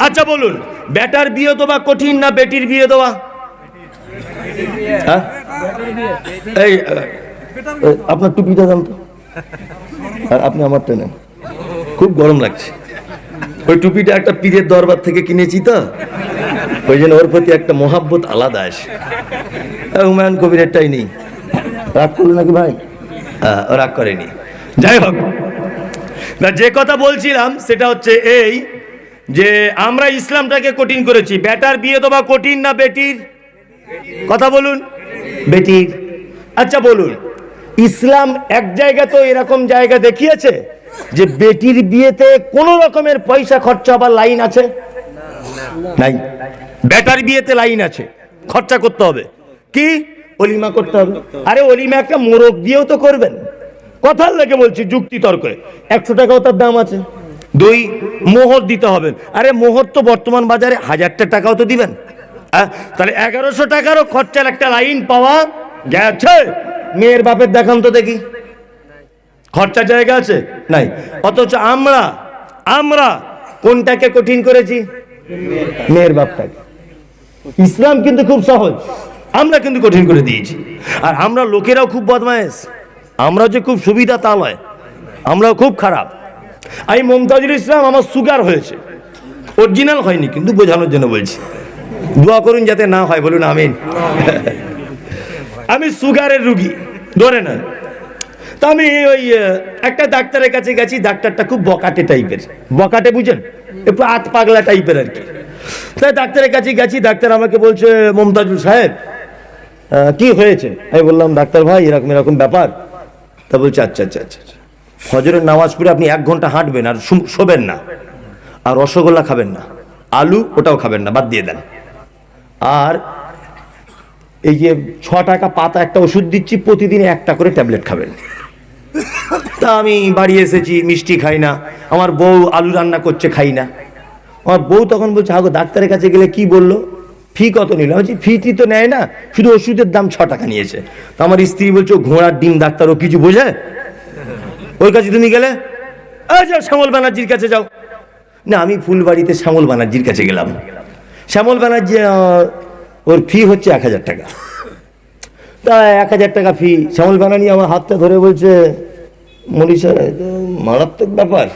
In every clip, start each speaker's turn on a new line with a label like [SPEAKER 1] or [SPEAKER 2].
[SPEAKER 1] আচ্ছা বলুন, বেটার বিয়ে দেওয়া কঠিন না বেটির বিয়ে দেওয়া? হ্যাঁ, এই আপনার টুপিটা দাম তো, আর আপনি আমারটা নেন। খুব গরম লাগছে। ওই টুপিটা একটা পীরের দরবার থেকে কিনেছি তো, ওই জন্য ওর প্রতি একটা মহাব্বত আলাদা আসে। হুমায়ুন কবিরেরটাই নেই। রাগ করলো নাকি ভাই? ও রাগ করেনি। যাই হোক, যে কথা বলছিলাম সেটা হচ্ছে এই যে আমরা ইসলামটাকে কঠিন করেছি। বেটার বিয়ে দেওয়া কঠিন না বেটির? কথা বলুন। বেটির। আচ্ছা বলুন, ইসলাম এক জায়গা তো এরকম জায়গা দেখিয়েছে যে বেটির বিয়েতে কোনো রকমের পয়সা খরচা হবার লাইন আছে? নাই। বেটার বিয়েতে লাইন আছে, খরচা করতে হবে। কি? অলিমা করতে হবে। আরে অলিমা একটা মোরগ দিয়েও তো করবেন। কথার লেগে বলছি, যুক্তি তর্কে। 100 টাকাও তার দাম আছে। 2, মোহর দিতে হবে। আরে মোহর তো বর্তমান বাজারে 1000 টাকাও তো দিবেন। তাহলে 1100 টাকারও খরচার একটা লাইন পাওয়া গেছে। মেয়ের বাপের দেখান তো দেখি, খরচার জায়গা আছে? নাই। অথচ আমরা কোনটাকে কঠিন করেছি? মেয়ের বাপটাকে। ইসলাম কিন্তু খুব সহজ, আমরা কিন্তু কঠিন করে দিয়েছি। আর আমরা লোকেরাও খুব বদমায়েশ। আমরা যে খুব সুবিধা তা নয়, আমরাও খুব খারাপ। আমি মমতাজুল ইসলাম, আমার সুগার হয়েছে, অরিজিনাল হয়নি, কিন্তু বোঝানোর জন্য বলছি। দোয়া করুন যাতে না হয়, বলুন আমিন। আমি সুগারের রুগী, ধরে নেন। তা আমি ওই একটা ডাক্তারের কাছে গেছি। ডাক্তারটা খুব বকাটে টাইপের। বকাটে বুঝেন? একটু আত পাগলা টাইপের আর কি। তাই ডাক্তারের কাছে গেছি। ডাক্তার আমাকে বলছে, মমতাজুল সাহেব কি হয়েছে? আমি বললাম, ডাক্তার ভাই এরকম এরকম ব্যাপার। তা বলছে, আচ্ছা আচ্ছা আচ্ছা, ফজরের নামাজ পড়ে আপনি 1 ঘন্টা হাঁটবেন আর শোবেন না, আর রসগোল্লা খাবেন না, আলু ওটাও খাবেন না, বাদ দিয়ে দেন। আর এই যে 6 টাকা পাতা একটা ওষুধ দিচ্ছি, প্রতিদিন 1টা করে ট্যাবলেট খাবেন। তা আমি বাড়ি এসেছি, মিষ্টি খাই না। আমার বউ আলু রান্না করছে, খাই না। আমার বউ তখন বলছে, হাগো ডাক্তারের কাছে গেলে কি বললো, ফি কত নিল? আমি বলছি, ফি তো নেয় না, শুধু ওষুধের দাম 6 টাকা নিয়েছে। তো আমার স্ত্রী বলছে, ঘোড়ার ডিম ডাক্তার, ও কিছু বোঝে? ওর কাছে তুমি গেলে, যাও শ্যামল ব্যানার্জির কাছে যাও। না, আমি ফুলবাড়িতে শ্যামল ব্যানার্জির কাছে গেলাম। শ্যামল ব্যানার্জি, ওর ফি হচ্ছে 1000 টাকা। তা 1000 টাকা ফি। শ্যামল ব্যানার্জি আমার হাতটা ধরে বলছে, মনীষা মারাত্মক ব্যাপার।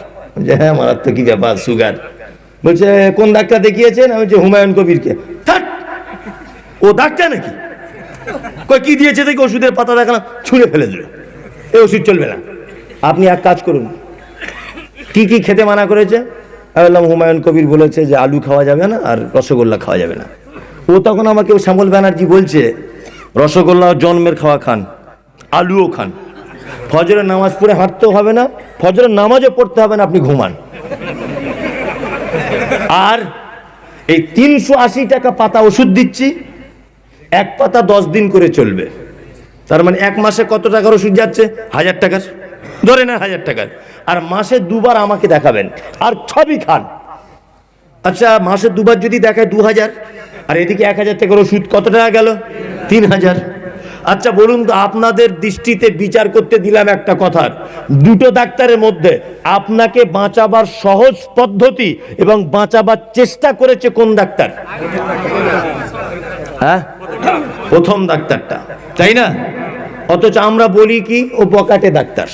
[SPEAKER 1] যে হ্যাঁ, মারাত্মক কি ব্যাপার? সুগার। বলছে, কোন ডাক্তার দেখিয়েছেন? আমি বলছি, হুমায়ুন কবিরকে। ও ডাক্তার নাকি? কি দিয়েছে দেখি? ওষুধের পাতা দেখালাম, ছুঁড়ে ফেলে দিল। এই ওষুধ চলবে না, আপনি এক কাজ করুন। কি কি খেতে মানা করেছে? আমি বললাম, হুমায়ুন কবির বলেছে যে আলু খাওয়া যাবে না আর রসগোল্লা খাওয়া যাবে না। ও তখন আমাকে শ্যামল ব্যানার্জি বলছে, রসগোল্লাও জন্মের খাওয়া খান, আলুও খান, ফজরের নামাজ পড়ে হাঁটতেও হবে না, ফজরের নামাজও পড়তে হবে না, আপনি ঘুমান। আর এই 380 টাকা পাতা ওষুধ দিচ্ছি, 1 পাতা 10 দিন করে চলবে। তার মানে 1 মাসে কত টাকার ওষুধ যাচ্ছে? 1000 টাকার, ধরে না 1000 টাকার। আর মাসে 2 বার আমাকে দেখাবেন, আর সবই খান। আচ্ছা, মাসে 2 বার যদি দেখায় 2000, আর এদিকে 1000 টাকার ওষুধ, কত টাকা গেল? 3000। আচ্ছা বলুন তো, আপনাদের দৃষ্টিতে বিচার করতে দিলাম একটা কথার, দুটো ডাক্তারের মধ্যে আপনাকে বাঁচাবার সহজ পদ্ধতি এবং বাঁচাবার চেষ্টা করেছে কোন ডাক্তার? হ্যাঁ, প্রথম ডাক্তারটা, তাই না? অথচ আমরা বলি কি, ও বকাটে ডাক্তার।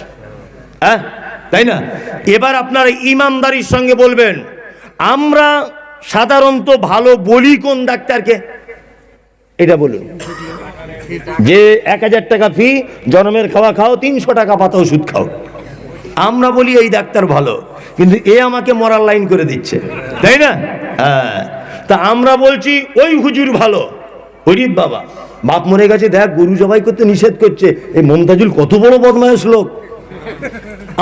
[SPEAKER 1] হ্যাঁ, তাই না? এবার আপনারা ইমানদারির সঙ্গে বলবেন, আমরা সাধারণত ভালো বলি কোন ডাক্তারকে? এটা বলুন। যে 1000 টাকা ফি, জন্মের খাওয়া খাও, 300 টাকা পাতা ওষুধ খাও, আমরা বলি এই ডাক্তার ভালো, কিন্তু এ আমাকে মরার লাইন করে দিচ্ছে, তাই না? হ্যাঁ, তা আমরা বলছি ওই হুজুর ভালো। গরিব বাবা, বাপ মরে গেছে, দেখ গরু জবাই করতে নিষেধ করছে। এই মমতাজুল কত বড় বদমায়েশ লোক,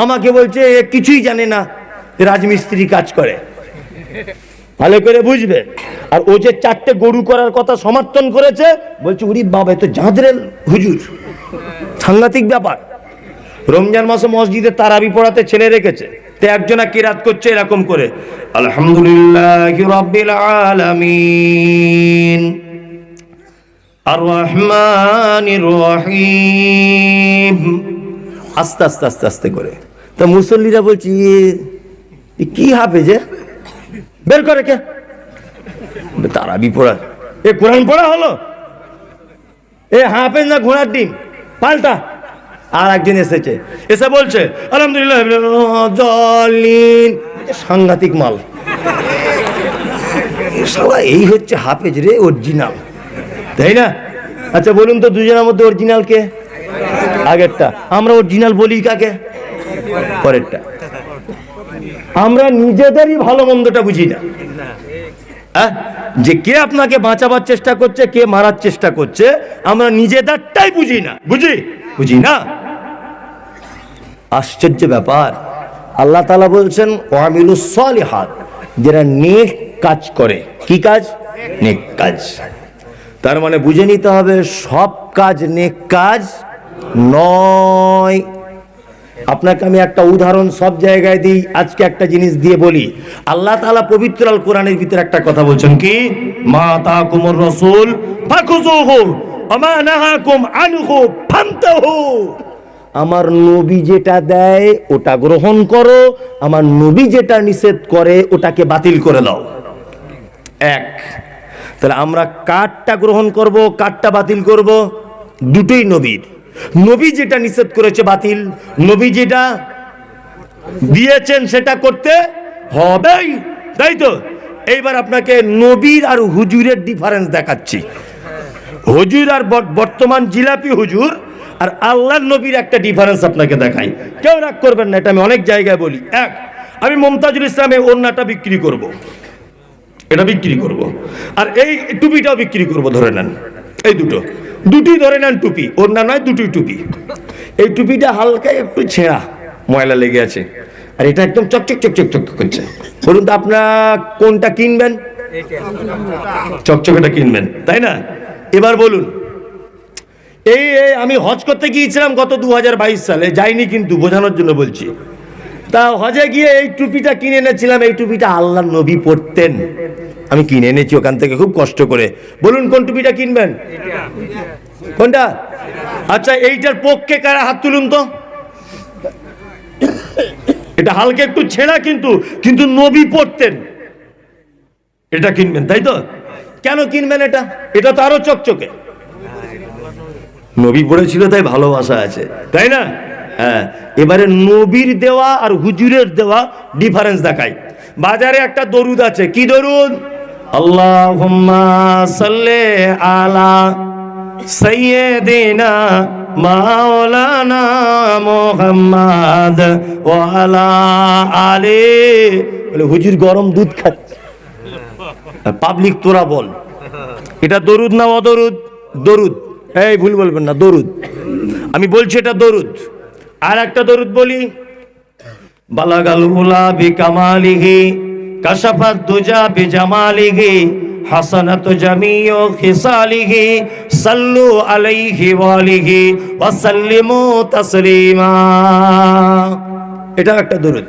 [SPEAKER 1] আমাকে বলছে এ কিছুই জানে না, রাজমিস্ত্রি কাজ করে। ভালো করে বুঝবে। আর ও যে 4টে গরু করার কথা সমর্থন করেছে, বলছে উরি বাবা, এ তো জাদরেল হুজুর, সাংঘাতিক ব্যাপার। রমজান মাসে মসজিদে তারাবি পড়াতে ছেলে রেখেছে, তো একজনা কিরাত করছে এরকম করে, আলহামদুলিল্লাহি রাব্বিল আলামিন আর রহমানির রহিম, আস্তে আস্তে আস্তে আস্তে করে। তা মুসল্লিরা বলছি, কি হাফেজে বের করে কে? তারাবি পড়া, এ কোরআন পড়া হলো? এ হাফেজ না ঘোড়ার ডিম? পাল্টা। আর একজন এসেছে, এসে বলছে আলহামদুলিল্লাহ জলিন, সাংঘাতিক মাল। সবাই এই হচ্ছে হাফেজ রে, অরিজিনাল, তাই না? আচ্ছা বলুন তো, দুজনের মধ্যে অরিজিনাল কে? আগেরটা। আমরা অরিজিনাল বলি কাকে? পরেরটা। আমরা নিজেদেরই ভালো মন্দটা বুঝি না, যে কে আপনাকে বাঁচাবার চেষ্টা করছে, কে মারার চেষ্টা করছে, আমরা নিজেদেরটাই বুঝি না। বুঝি না। আশ্চর্য ব্যাপার। আল্লাহ তাআলা বলছেন ওয়ামিলুস সলিহাত, যারা নেক কাজ করে। কি কাজ? নেক কাজ। তার মানে বুঝে নিতে হবে সব কাজ নেক কাজ নয়। আপনাকে আমি একটা উদাহরণ সব জায়গায় দিই, আজকে একটা জিনিস দিয়ে বলি। আল্লাহ তাআলা পবিত্র আল কোরআনের ভিতরে একটা কথা বলছেন, কি? মা তাকুমুর রাসূল ফাখুযুহু ওয়া মা নাহাকুম আনহু ফান্তাহু। আমার নবী যেটা দেয় ওটা গ্রহণ করো, আমার নবী যেটা নিষেধ করে ওটাকে বাতিল করে দাও। এক। তাহলে আমরা কারটা গ্রহণ করব, কারটা বাতিল করব? দুটোই নবীর। নবী যেটা নিষেধ করেছে বাতিল, নবী যেটা দিয়েছেন সেটা করতে হবেই, তাই তো? এইবার আপনাকে নবীর আর হুজুরের ডিফারেন্স দেখাচ্ছি। হুজুর আর বর্তমান জিলাপি হুজুর আর আল্লাহর নবীর একটা ডিফারেন্স আপনাকে দেখাই। কেউ রাগ করবেন না, এটা আমি অনেক জায়গায় বলি। এক, আমি মুমতাজুল ইসলামের ওড়নাটা বিক্রি করব, এটা বিক্রি করব, আর এই টুপিটাও বিক্রি করব। ধরে নেন এই দুটি ধরে নেন টুপি, ওড়না নয়, দুটি টুপি। এই টুপিটা হালকা একটু ছেঁড়া, ময়লা লেগে আছে, আর এটা একদম চকচক চকচক চক করছে। বলুন তো আপনার কোনটা কিনবেন? চকচকেটা কিনবেন, তাই না? এবার বলুন, এই আমি হজ করতে গিয়েছিলাম গত 2022 সালে, যাইনি কিন্তু, বোঝানোর জন্য বলছি। তা হজে গিয়ে এই টুপিটা কিনে এনেছিলাম। এই টুপিটা আল্লাহর নবী পরতেন, আমি কিনে এনেছি ওখান থেকে খুব কষ্ট করে। বলুন কোন টুপিটা কিনবেন? কোনটা? আচ্ছা এইটার পক্ষে কারা হাত তুলুন তো। এটা হালকা একটু ছেঁড়া, কিন্তু নবী পরতেন, এটা কিনবেন, তাই তো? কেন কিনবেন এটা? এটা তো আরো চকচকে, নবী পড়েছিল তাই ভালোবাসা আছে, তাই না? হ্যাঁ। এবারে নবীর দেওয়া আর হুজুরের দেওয়া ডিফারেন্স দেখাই। বাজারে একটা দরুদ আছে, কি দরুদ? আল্লাহুম্মা সাল্লি আলা সাইয়্যিদিনা মাওলানা মুহাম্মদ ওয়া আলা আলি। বলে হুজুর গরম দুধ খাচ্ছে, পাবলিক তোরা বল এটা দরুদ না অদরুদ? দরুদ। এই ভুল বলবেন না, দরুদ। আমি বলছি এটা দরুদ। আর একটা দরুদ বলি, বালাগাল উলা বিকামালিহি কাশাফাত দুজা বিজামালিহি হাসানাতু জামিউ খিসালিহি সাল্লু আলাইহি ওয়া আলিহি ওয়া সাল্লিমু তাসলিমা। এটা একটা দরুদ।